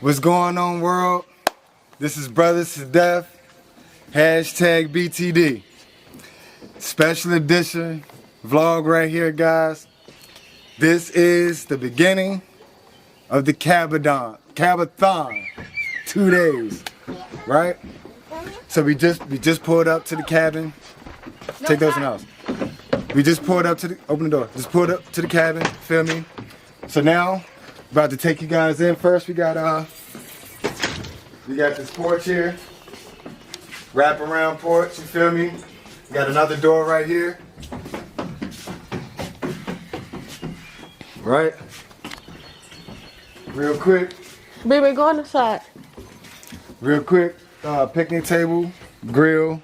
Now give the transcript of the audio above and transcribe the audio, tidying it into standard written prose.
What's going on, world? This is Brothers to Death, hashtag BTD. Special edition vlog right here, guys. This is the beginning of the Cabathon. 2 days, right? So we just pulled up to the cabin. Take those in the house. We just pulled up to the, open the door. Just pulled up to the cabin, feel me? So now, about to take you guys in first. We got this porch here. Wrap around porch, you feel me? We got another door right here. Right? Real quick. Baby, go on the side. Real quick, picnic table, grill.